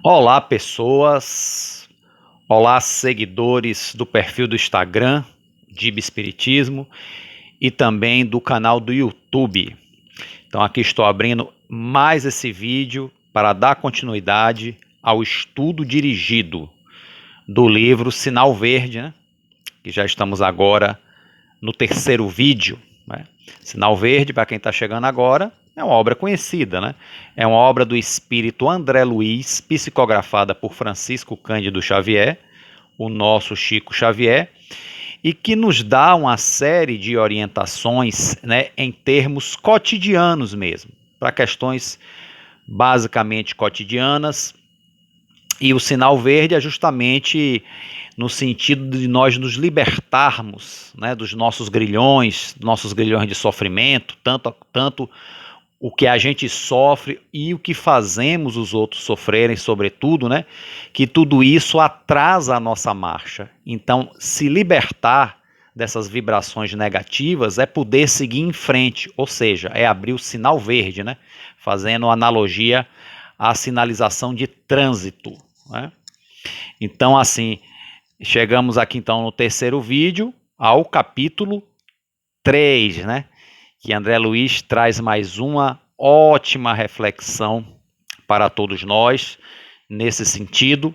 Olá, pessoas. Olá, seguidores do perfil do Instagram, Diba Espiritismo, e também do canal do YouTube. Então, aqui estou abrindo mais esse vídeo para dar continuidade ao estudo dirigido do livro Sinal Verde, né? Que já estamos agora no terceiro vídeo, né? Sinal Verde, para quem está chegando agora, é uma obra conhecida, né? É uma obra do espírito André Luiz, psicografada por Francisco Cândido Xavier, o nosso Chico Xavier, e que nos dá uma série de orientações, né, em termos cotidianos mesmo, para questões basicamente cotidianas. E o sinal verde é justamente no sentido de nós nos libertarmos, né, dos nossos grilhões de sofrimento, tanto o que a gente sofre e o que fazemos os outros sofrerem, sobretudo, né? Que tudo isso atrasa a nossa marcha. Então, se libertar dessas vibrações negativas é poder seguir em frente, ou seja, é abrir o sinal verde, né? Fazendo analogia à sinalização de trânsito, né? Então, assim, chegamos aqui então no terceiro vídeo, ao capítulo 3, né? Que André Luiz traz mais uma ótima reflexão para todos nós nesse sentido.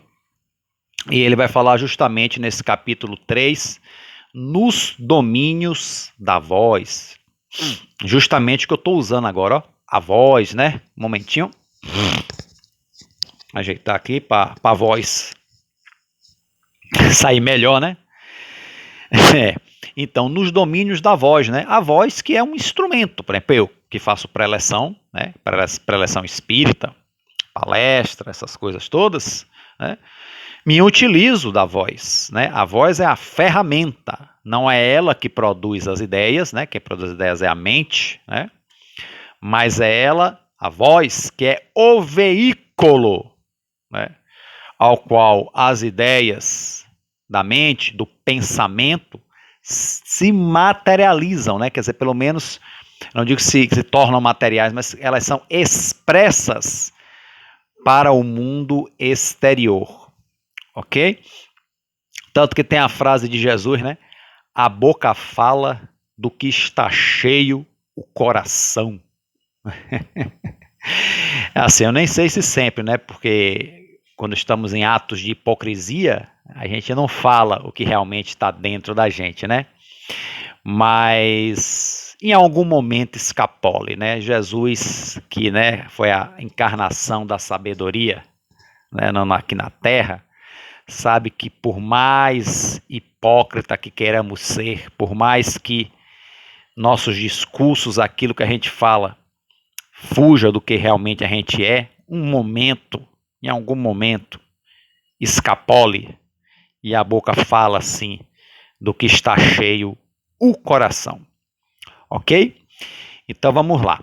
E ele vai falar justamente nesse capítulo 3, nos domínios da voz. Justamente o que eu estou usando agora, ó, a voz, né? Um momentinho. Ajeitar aqui para a voz sair melhor, né? Então, nos domínios da voz, né? A voz que é um instrumento, por exemplo, eu que faço preleção, né? Preleção espírita, palestra, essas coisas todas, né? Me utilizo da voz, né? A voz é a ferramenta, não é ela que produz as ideias, né? Quem produz as ideias é a mente, né? Mas é ela, a voz, que é o veículo, né? Ao qual as ideias da mente, do pensamento, se materializam, né? Quer dizer, pelo menos, não digo que se tornam materiais, mas elas são expressas para o mundo exterior, ok? Tanto que tem a frase de Jesus, né? A boca fala do que está cheio o coração. Assim, eu nem sei se sempre, né? Porque quando estamos em atos de hipocrisia, a gente não fala o que realmente está dentro da gente, né? Mas em algum momento escapole, né? Jesus, que, né, foi a encarnação da sabedoria, né, aqui na Terra, sabe que por mais hipócrita que queiramos ser, por mais que nossos discursos, aquilo que a gente fala, fuja do que realmente a gente é, em algum momento, escapole e a boca fala assim do que está cheio o coração, ok? Então vamos lá.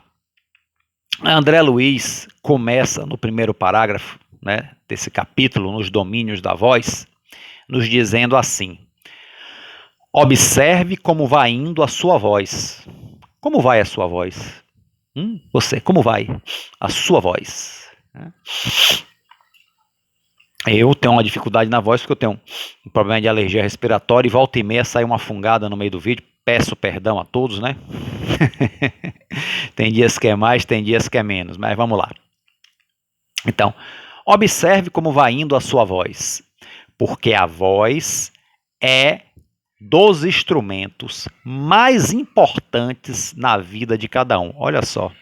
André Luiz começa no primeiro parágrafo, né, desse capítulo, nos domínios da voz, nos dizendo assim: observe como vai indo a sua voz. Como vai a sua voz? Você, como vai a sua voz? Eu tenho uma dificuldade na voz porque eu tenho um problema de alergia respiratória e volta e meia sai uma fungada no meio do vídeo. Peço perdão a todos, né? Tem dias que é mais, tem dias que é menos, mas vamos lá. Então, observe como vai indo a sua voz, porque a voz é dos instrumentos mais importantes na vida de cada um. Olha só.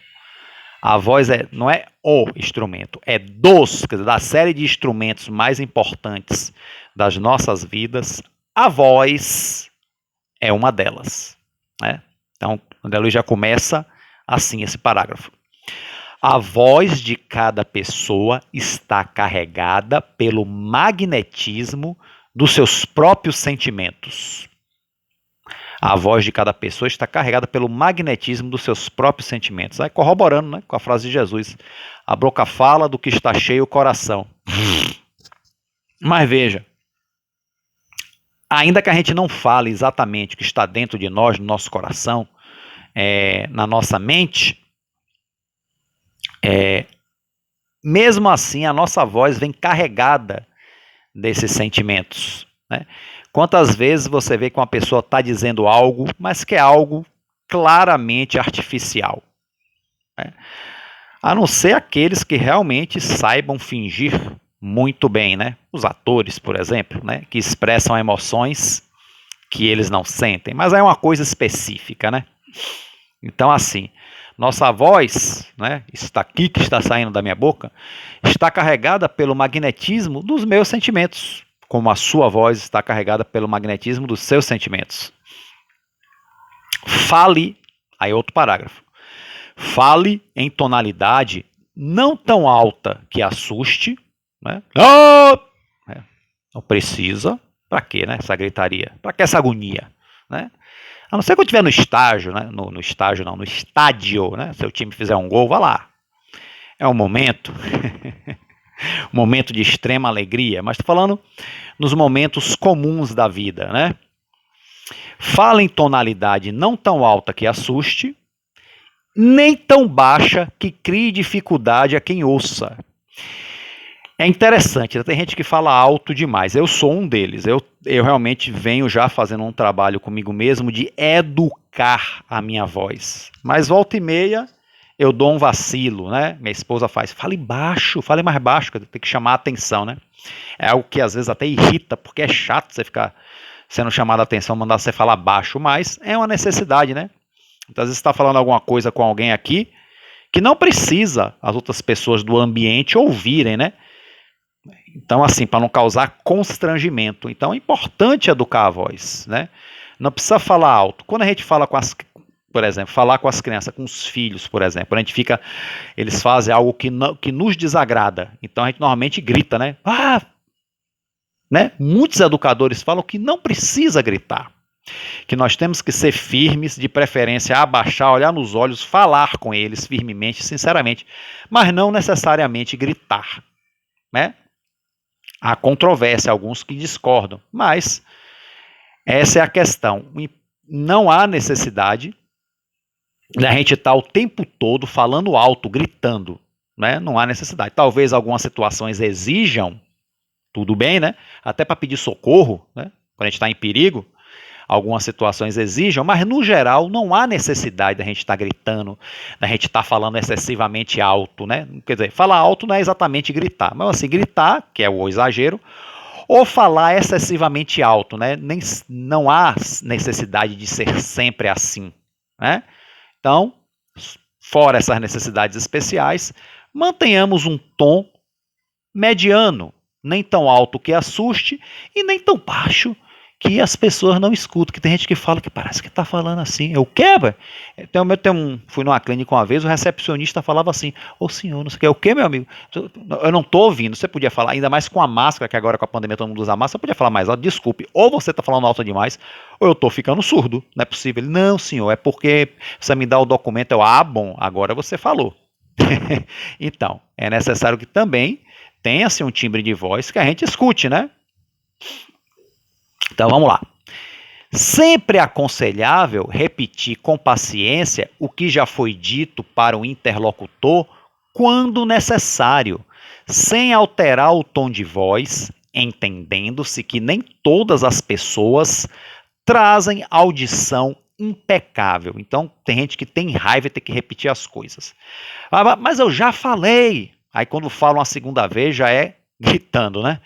A voz não é o instrumento, é dos, quer dizer, da série de instrumentos mais importantes das nossas vidas, a voz é uma delas, né? Então, André Luiz já começa assim esse parágrafo. A voz de cada pessoa está carregada pelo magnetismo dos seus próprios sentimentos. A voz de cada pessoa está carregada pelo magnetismo dos seus próprios sentimentos. Aí corroborando, né, com a frase de Jesus: a boca fala do que está cheio o coração. Mas veja, ainda que a gente não fale exatamente o que está dentro de nós, no nosso coração, na nossa mente, mesmo assim a nossa voz vem carregada desses sentimentos, né? Quantas vezes você vê que uma pessoa está dizendo algo, mas que é algo claramente artificial, né? A não ser aqueles que realmente saibam fingir muito bem, né? Os atores, por exemplo, né? Que expressam emoções que eles não sentem, mas é uma coisa específica, né? Então, assim, nossa voz, né? Está aqui que está saindo da minha boca, está carregada pelo magnetismo dos meus sentimentos, como a sua voz está carregada pelo magnetismo dos seus sentimentos. Fale, aí outro parágrafo. Fale em tonalidade não tão alta que assuste, né? Não precisa. Para quê, né? Essa gritaria? Para que essa agonia, né? A não ser que eu estiver no estágio, né? No estágio não, no estádio, né? Se o time fizer um gol, vá lá. É um momento, um momento de extrema alegria, mas estou falando nos momentos comuns da vida, né? Fala em tonalidade não tão alta que assuste, nem tão baixa que crie dificuldade a quem ouça. É interessante, tem gente que fala alto demais. Eu sou um deles. Eu realmente venho já fazendo um trabalho comigo mesmo de educar a minha voz. Mas volta e meia eu dou um vacilo, né? Minha esposa faz, fale baixo, fale mais baixo, tem que chamar a atenção, né? É algo que às vezes até irrita, porque é chato você ficar sendo chamado a atenção, mandar você falar baixo, mas é uma necessidade, né? Então, às vezes você está falando alguma coisa com alguém aqui que não precisa as outras pessoas do ambiente ouvirem, né? Então, assim, para não causar constrangimento. Então, é importante educar a voz, né? Não precisa falar alto. Quando a gente fala com as, por exemplo, falar com as crianças, com os filhos, por exemplo, a gente fica, eles fazem algo que nos desagrada. Então, a gente normalmente grita, né? Né? Muitos educadores falam que não precisa gritar, que nós temos que ser firmes, de preferência abaixar, olhar nos olhos, falar com eles firmemente, sinceramente, mas não necessariamente gritar, né? Há controvérsia, alguns que discordam, mas essa é a questão. Não há necessidade da gente estar o tempo todo falando alto, gritando, né? Não há necessidade. Talvez algumas situações exijam, tudo bem, né? Até para pedir socorro, né? Quando a gente está em perigo, algumas situações exijam, mas no geral não há necessidade da gente estar gritando, da gente estar falando excessivamente alto, né? Quer dizer, falar alto não é exatamente gritar, mas assim, gritar, que é o exagero, ou falar excessivamente alto, né? Não há necessidade de ser sempre assim, né? Então, fora essas necessidades especiais, mantenhamos um tom mediano, nem tão alto que assuste e nem tão baixo que as pessoas não escutam, que tem gente que fala que parece que está falando assim. Eu quero, fui numa clínica uma vez, o recepcionista falava assim, ô senhor, não sei o que, o que, meu amigo? Eu não estou ouvindo, você podia falar, ainda mais com a máscara, que agora com a pandemia todo mundo usa máscara, você podia falar mais alto, desculpe, ou você está falando alto demais, ou eu estou ficando surdo, não é possível. Ele, não senhor, é porque você me dá o documento, bom, agora você falou. Então, é necessário que também tenha-se um timbre de voz que a gente escute, né? Então vamos lá. Sempre é aconselhável repetir com paciência o que já foi dito para o interlocutor quando necessário, sem alterar o tom de voz, entendendo-se que nem todas as pessoas trazem audição impecável. Então, tem gente que tem raiva e tem que repetir as coisas. Mas eu já falei. Aí, quando fala uma segunda vez, já é gritando, né?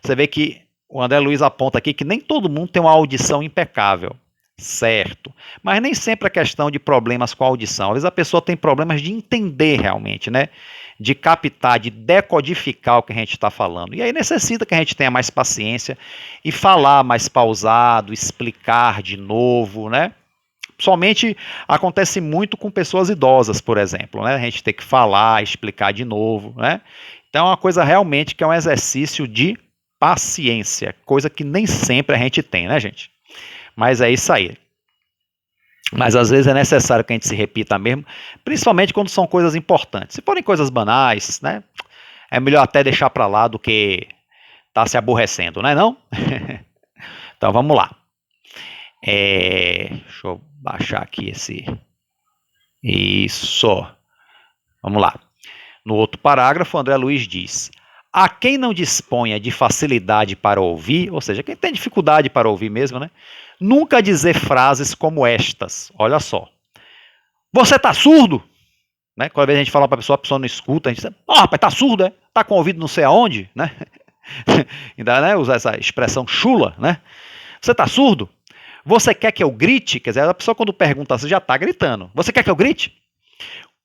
Você vê que o André Luiz aponta aqui que nem todo mundo tem uma audição impecável, certo? Mas nem sempre é questão de problemas com a audição. Às vezes a pessoa tem problemas de entender realmente, né? De captar, de decodificar o que a gente está falando. E aí necessita que a gente tenha mais paciência e falar mais pausado, explicar de novo, né? Somente acontece muito com pessoas idosas, por exemplo, né? A gente tem que falar, explicar de novo, né? Então é uma coisa realmente que é um exercício de paciência, coisa que nem sempre a gente tem, né, gente? Mas é isso aí. Mas às vezes é necessário que a gente se repita mesmo, principalmente quando são coisas importantes. Se forem coisas banais, né? É melhor até deixar para lá do que tá se aborrecendo, né, não? Então vamos lá. Deixa eu baixar aqui esse. Isso. Vamos lá. No outro parágrafo, André Luiz diz: a quem não disponha de facilidade para ouvir, ou seja, quem tem dificuldade para ouvir mesmo, né? Nunca dizer frases como estas. Olha só. Você tá surdo? Né? Quando a gente fala para a pessoa não escuta, a gente diz: ó, rapaz, tá surdo, é? Tá com o ouvido não sei aonde, né? Ainda, né, usar essa expressão chula, né? Você tá surdo? Você quer que eu grite? Quer dizer, a pessoa quando pergunta, você já tá gritando. Você quer que eu grite?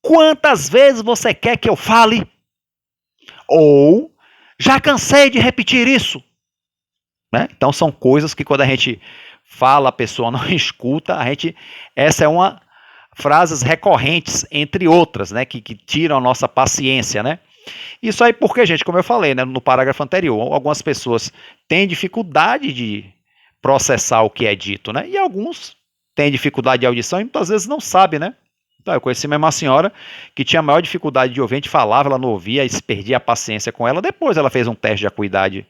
Quantas vezes você quer que eu fale? Ou, já cansei de repetir isso. Né? Então são coisas que quando a gente fala, a pessoa não escuta, essa é uma frases recorrentes, entre outras, né, que tiram a nossa paciência, né? Isso aí porque, gente, como eu falei, né, no parágrafo anterior, algumas pessoas têm dificuldade de processar o que é dito, né? E alguns têm dificuldade de audição e muitas vezes não sabem, né? Então, eu conheci mesmo uma senhora que tinha maior dificuldade de ouvir, a gente falava, ela não ouvia, e se perdia a paciência com ela. Depois ela fez um teste de acuidade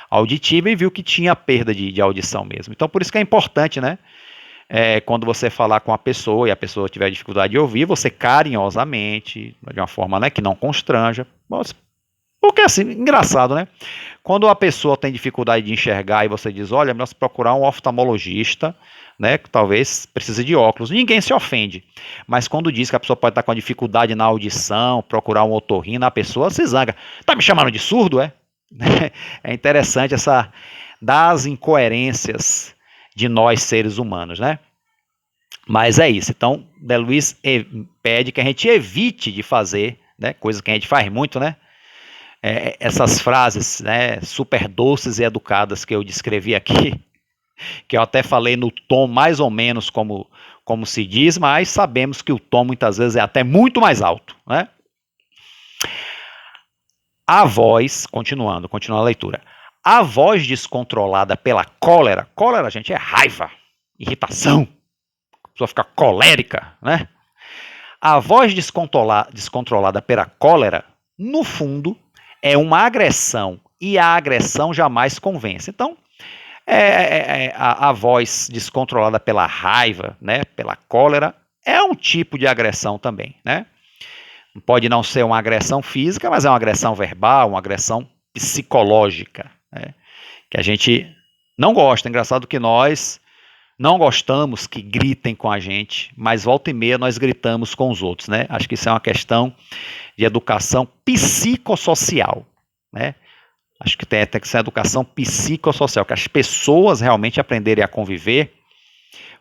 auditiva e viu que tinha perda de audição mesmo. Então, por isso que é importante, né? Quando você falar com a pessoa e a pessoa tiver dificuldade de ouvir, você carinhosamente, de uma forma, né, que não constranja. Porque assim, engraçado, né? Quando a pessoa tem dificuldade de enxergar e você diz, olha, é melhor procurar um oftalmologista, né, que talvez precise de óculos. Ninguém se ofende. Mas quando diz que a pessoa pode estar com dificuldade na audição, procurar um otorrino, a pessoa se zanga. Tá me chamando de surdo, é? É interessante essa das incoerências de nós seres humanos, né? Mas é isso. Então, André Luiz pede que a gente evite de fazer, né, coisa que a gente faz muito, né? Essas frases, né, super doces e educadas que eu descrevi aqui, que eu até falei no tom mais ou menos como se diz, mas sabemos que o tom muitas vezes é até muito mais alto, né? A voz, continuando a leitura, a voz descontrolada pela cólera, gente, é raiva, irritação, a pessoa fica colérica, né? A voz descontrolada pela cólera, no fundo, é uma agressão, e a agressão jamais convence. Então, a voz descontrolada pela raiva, né, pela cólera, é um tipo de agressão também, né? Pode não ser uma agressão física, mas é uma agressão verbal, uma agressão psicológica, né, que a gente não gosta. É engraçado que nós não gostamos que gritem com a gente, mas volta e meia nós gritamos com os outros, né? Acho que isso é uma questão de educação psicossocial, né? Acho que tem que ser educação psicossocial, que as pessoas realmente aprenderem a conviver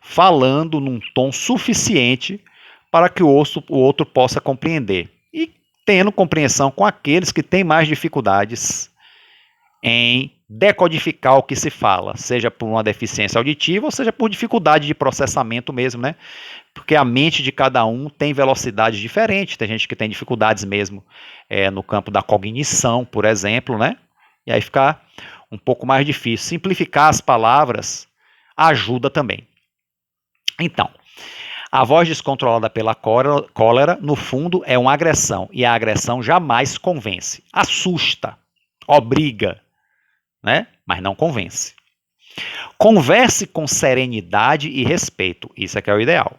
falando num tom suficiente para que o outro possa compreender. E tendo compreensão com aqueles que têm mais dificuldades em decodificar o que se fala, seja por uma deficiência auditiva ou seja por dificuldade de processamento mesmo, né? Porque a mente de cada um tem velocidades diferentes, tem gente que tem dificuldades mesmo no campo da cognição, por exemplo, né? E aí fica um pouco mais difícil. Simplificar as palavras ajuda também. Então, a voz descontrolada pela cólera, no fundo, é uma agressão, e a agressão jamais convence. Assusta, obriga, né? Mas não convence. Converse com serenidade e respeito, isso é que é o ideal.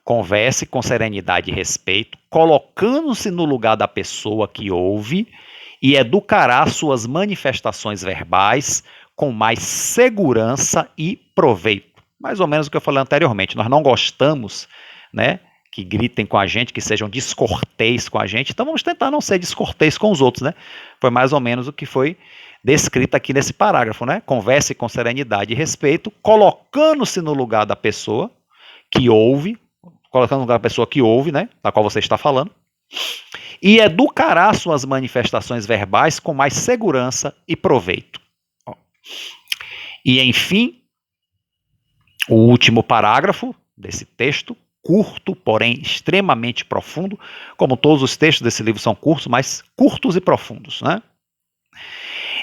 Converse com serenidade e respeito, colocando-se no lugar da pessoa que ouve e educará suas manifestações verbais com mais segurança e proveito. Mais ou menos o que eu falei anteriormente. Nós não gostamos, né, que gritem com a gente, que sejam descortês com a gente, então vamos tentar não ser descortês com os outros, né? Foi mais ou menos o que foi descrito aqui nesse parágrafo, né? Converse com serenidade e respeito, colocando-se no lugar da pessoa que ouve, colocando no lugar da pessoa que ouve, né, da qual você está falando, e educará suas manifestações verbais com mais segurança e proveito. E, enfim, o último parágrafo desse texto, curto, porém extremamente profundo, como todos os textos desse livro são curtos, mas curtos e profundos, né?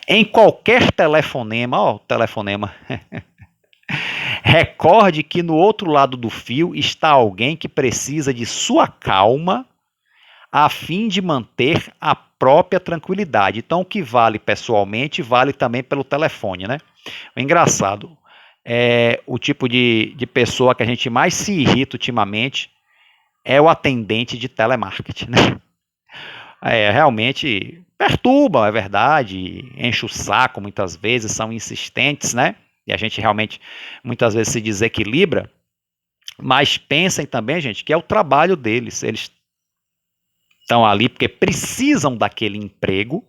Em qualquer telefonema, recorde que no outro lado do fio está alguém que precisa de sua calma a fim de manter a própria tranquilidade. Então, o que vale pessoalmente, vale também pelo telefone, né? O engraçado é o tipo de pessoa que a gente mais se irrita ultimamente é o atendente de telemarketing, né? realmente perturbam, é verdade, enche o saco muitas vezes, são insistentes, né? E a gente realmente muitas vezes se desequilibra, mas pensem também, gente, que é o trabalho deles. Eles estão ali porque precisam daquele emprego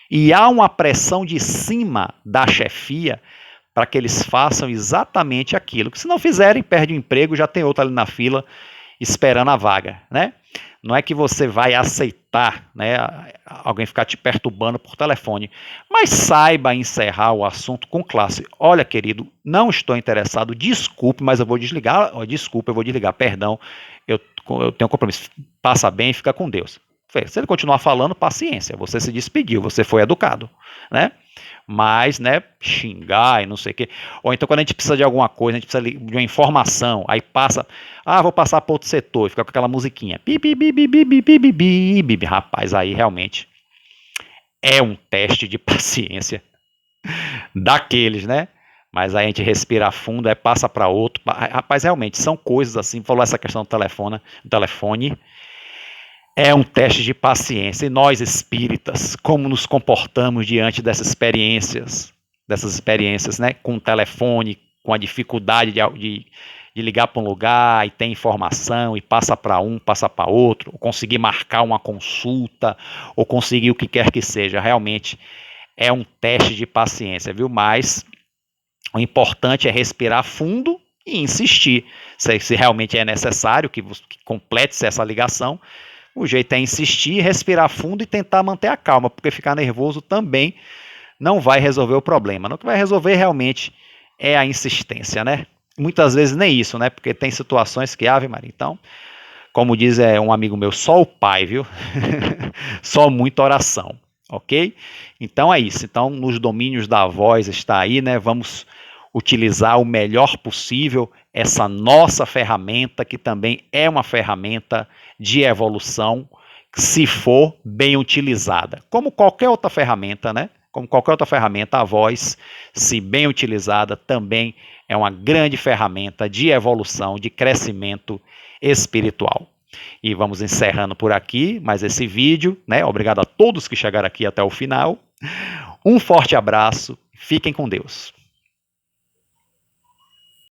e há uma pressão de cima da chefia para que eles façam exatamente aquilo. Que se não fizerem, perde o emprego, já tem outro ali na fila esperando a vaga, né? Não é que você vai aceitar, né, alguém ficar te perturbando por telefone, mas saiba encerrar o assunto com classe. Olha, querido, não estou interessado, desculpe, mas eu vou desligar. Desculpe, eu vou desligar, perdão, eu tenho um compromisso. Passa bem e fica com Deus. Se ele continuar falando, paciência, você se despediu, você foi educado, né? Mas, né, xingar e não sei o quê. Ou então quando a gente precisa de alguma coisa, a gente precisa de uma informação, aí passa, vou passar para outro setor, e fica com aquela musiquinha. Rapaz, aí realmente é um teste de paciência daqueles, né? Mas aí a gente respira fundo, aí passa para outro. Rapaz, realmente são coisas assim, falou essa questão do telefone, é um teste de paciência. E nós espíritas, como nos comportamos diante dessas experiências, né? Com o telefone, com a dificuldade de ligar para um lugar e tem informação e passa para um, passa para outro, ou conseguir marcar uma consulta, ou conseguir o que quer que seja. Realmente é um teste de paciência, viu? Mas o importante é respirar fundo e insistir. Se realmente é necessário que complete-se essa ligação, o jeito é insistir, respirar fundo e tentar manter a calma, porque ficar nervoso também não vai resolver o problema. O que vai resolver realmente é a insistência, né? Muitas vezes nem isso, né? Porque tem situações que, Ave Maria, então, como diz um amigo meu, só o pai, viu? Só muita oração, ok? Então é isso. Então, nos domínios da voz está aí, né? Vamos utilizar o melhor possível essa nossa ferramenta, que também é uma ferramenta de evolução, se for bem utilizada. Como qualquer outra ferramenta, né? Como qualquer outra ferramenta, a voz, se bem utilizada, também é uma grande ferramenta de evolução, de crescimento espiritual. E vamos encerrando por aqui mais esse vídeo, né? Obrigado a todos que chegaram aqui até o final. Um forte abraço, fiquem com Deus.